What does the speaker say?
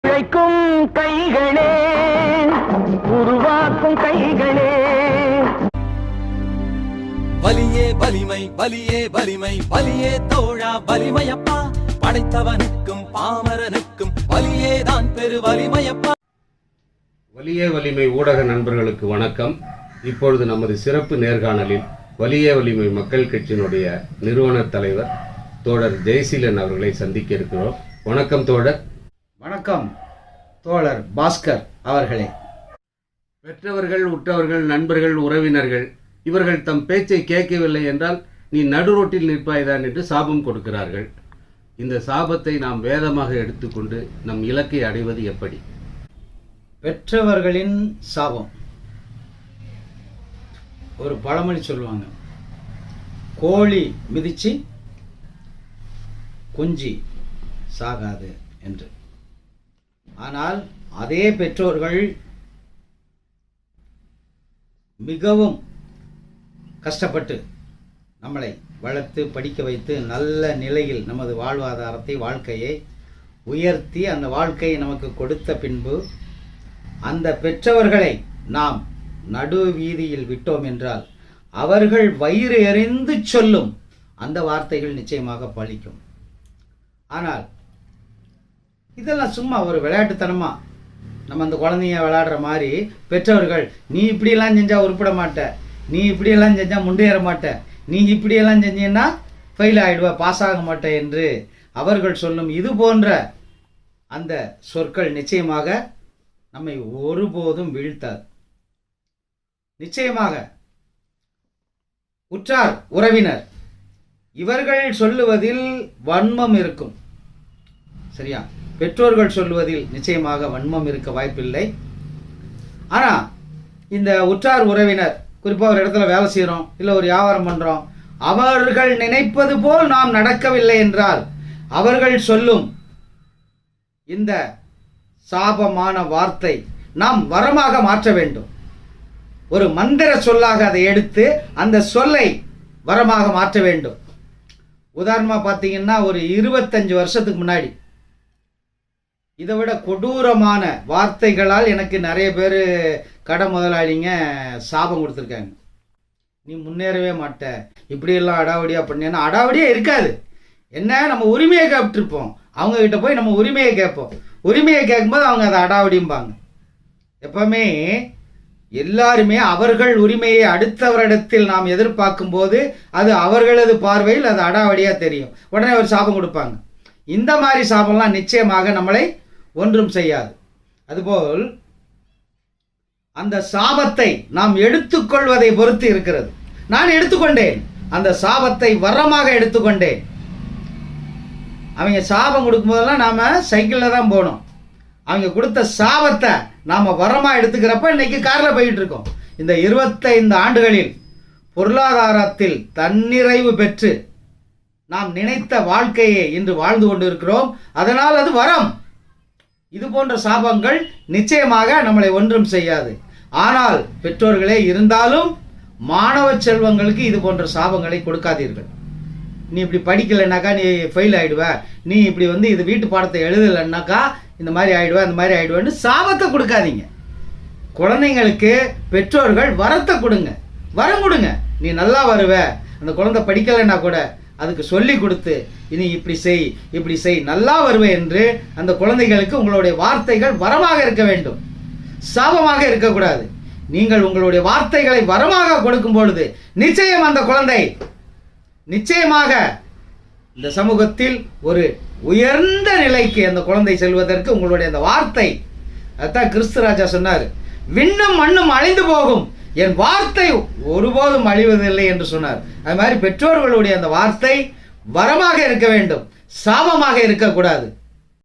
உழைக்கும் கைகளே, உருவாக்கும் கைகளே. வலியே வலிமை, வலியே வலிமை, வலியே தோழா வலிமையப்பா. படைத்தவனுக்கும் பாமரனுக்கும் வலியே தான் பெரு வலிமையப்பா. வலியே வலிமை ஊடக நண்பர்களுக்கு வணக்கம். இப்பொழுது நமது சிறப்பு நேர்காணலில் வலியே வலிமை மக்கள் கட்சியினுடைய நிறுவன தலைவர் தோழர் ஜெயசீலன் அவர்களை சந்திக்க இருக்கிறோம். வணக்கம் தோழர். வணக்கம் தோழர் பாஸ்கர் அவர்களே. பெற்றவர்கள், உற்றவர்கள், நண்பர்கள், உறவினர்கள் இவர்கள் தம் பேச்சை கேட்கவில்லை என்றால் நீ நடுரோட்டில் நிற்பாய்தான் என்று சாபம் கொடுக்கிறார்கள். இந்த சாபத்தை நாம் வேதமாக எடுத்துக்கொண்டு நம் இலக்கை அடைவது எப்படி? பெற்றவர்களின் சாபம். ஒரு பழமொழி சொல்லுவாங்க, கோழி மிதிச்சு குஞ்சு சாகாது என்று. ஆனால் அதே பெற்றோர்கள் மிகவும் கஷ்டப்பட்டு நம்மளை வளர்த்து படிக்க வைத்து நல்ல நிலையில் நமது வாழ்வாதாரத்தை, வாழ்க்கையை உயர்த்தி அந்த வாழ்க்கையை நமக்கு கொடுத்த பின்பு அந்த பெற்றவர்களை நாம் நடு வீதியில் விட்டோம் என்றால் அவர்கள் வயிறு எறிந்து சொல்லும் அந்த வார்த்தைகள் நிச்சயமாக பலிக்கும். ஆனால் இதெல்லாம் சும்மா ஒரு விளையாட்டுத்தனமா நம்ம அந்த குழந்தைங்க விளையாடுற மாதிரி பெற்றவர்கள் நீ இப்படியெல்லாம் செஞ்சால் உருப்பிட மாட்ட, நீ இப்படியெல்லாம் செஞ்சால் முன்னேற மாட்ட, நீ இப்படியெல்லாம் செஞ்சீங்கன்னா ஃபெயில் ஆகிடுவ, பாஸ் ஆக மாட்டேன் என்று அவர்கள் சொல்லும் இது போன்ற அந்த சொற்கள் நிச்சயமாக நம்மை ஒருபோதும் வீழ்த்தாது. நிச்சயமாக உற்றார் உறவினர் இவர்கள் சொல்லுவதில் வன்மம் இருக்கும், சரியா? பெற்றோர்கள் சொல்லுவதில் நிச்சயமாக வன்மம் இருக்க வாய்ப்பில்லை. ஆனால் இந்த உற்றார் உறவினர், குறிப்பாக ஒரு இடத்துல வேலை செய்கிறோம், இல்லை ஒரு வியாபாரம் பண்ணுறோம், அவர்கள் நினைப்பது போல் நாம் நடக்கவில்லை என்றால் அவர்கள் சொல்லும் இந்த சாபமான வார்த்தை நாம் வரமாக மாற்ற வேண்டும். ஒரு மந்திர சொல்லாக அதை எடுத்து அந்த சொல்லை வரமாக மாற்ற வேண்டும். உதாரணமாக பார்த்தீங்கன்னா, ஒரு 25 வருஷத்துக்கு முன்னாடி இதை விட கொடூரமான வார்த்தைகளால் எனக்கு நிறைய பேர் கடை முதலாளிங்க சாபம் கொடுத்துருக்காங்க. நீ முன்னேறவே மாட்ட, இப்படியெல்லாம் அடாவடியாக பண்ணேன்னா அடாவடியாக இருக்காது. என்ன, நம்ம உரிமையை கேட்டுருப்போம், அவங்கக்கிட்ட போய் நம்ம உரிமையை கேட்போம். உரிமையை கேட்கும்போது அவங்க அதை அடாவடிம்பாங்க. எப்பவுமே எல்லாருமே அவர்கள் உரிமையை அடுத்தவரிடத்தில் நாம் எதிர்பார்க்கும் போது அது அவர்களது பார்வையில் அது அடாவடியாக தெரியும். உடனே ஒரு சாபம் கொடுப்பாங்க. இந்த மாதிரி சாபம்லாம் நிச்சயமாக நம்மளை ஒன்றும் செய்யாது. அதுபோல் அந்த சாபத்தை நாம் எடுத்துக்கொள்வதை பொறுத்து இருக்கிறது. நான் எடுத்துக்கொண்டேன், அந்த சாபத்தை வரமாக எடுத்துக்கொண்டேன். அவங்க சாபம் கொடுக்கும்போதெல்லாம் நாம் சைக்கிளில் தான் போனோம். அவங்க கொடுத்த சாபத்தை நாம் வரமாக எடுத்துக்கிறப்ப இன்னைக்கு காரில் போயிட்டு இருக்கோம். இந்த 25 ஆண்டுகளில் பொருளாதாரத்தில் தன்னிறைவு பெற்று நாம் நினைத்த வாழ்க்கையை இன்று வாழ்ந்து கொண்டு இருக்கிறோம். அதனால் அது வரம். இது போன்ற சாபங்கள் நிச்சயமாக நம்மளை ஒன்றும் செய்யாது. ஆனால் பெற்றோர்களே இருந்தாலும் மாணவ செல்வங்களுக்கு இது போன்ற சாபங்களை கொடுக்காதீர்கள். நீ இப்படி படிக்கலைன்னாக்கா நீ ஃபெயில் ஆகிடுவ, நீ இப்படி இது வீட்டு பாடத்தை எழுதலைன்னாக்கா இந்த மாதிரி ஆகிடுவ, இந்த மாதிரி ஆகிடுவேன்னு சாபத்தை கொடுக்காதீங்க. குழந்தைங்களுக்கு பெற்றோர்கள் வரத்தை கொடுங்க, வரம் கொடுங்க. நீ நல்லா வருவ, அந்த குழந்தை படிக்கலைன்னா கூட அதுக்கு சொல்லி கொடுத்து இனி இப்படி செய், இப்படி செய், நல்லா வருவே என்று அந்த குழந்தைகளுக்கு உங்களுடைய வார்த்தைகள் வரமாக இருக்க வேண்டும், சாபமாக இருக்கக்கூடாது. நீங்கள் உங்களுடைய வார்த்தைகளை வரமாக கொடுக்கும் பொழுது நிச்சயம் அந்த குழந்தை நிச்சயமாக இந்த சமூகத்தில் ஒரு உயர்ந்த நிலைக்கு அந்த குழந்தை செல்வதற்கு உங்களுடைய அந்த வார்த்தை, அதான் கிறிஸ்து ராஜா சொன்னார், விண்ணும் மண்ணும் அழிந்து போகும், என் வார்த்தை ஒருபோதும் அழிவதில்லை என்று சொன்னார். அது மாதிரி பெற்றோர்களுடைய அந்த வார்த்தை வரமாக இருக்க வேண்டும், சாபமாக இருக்கக்கூடாது.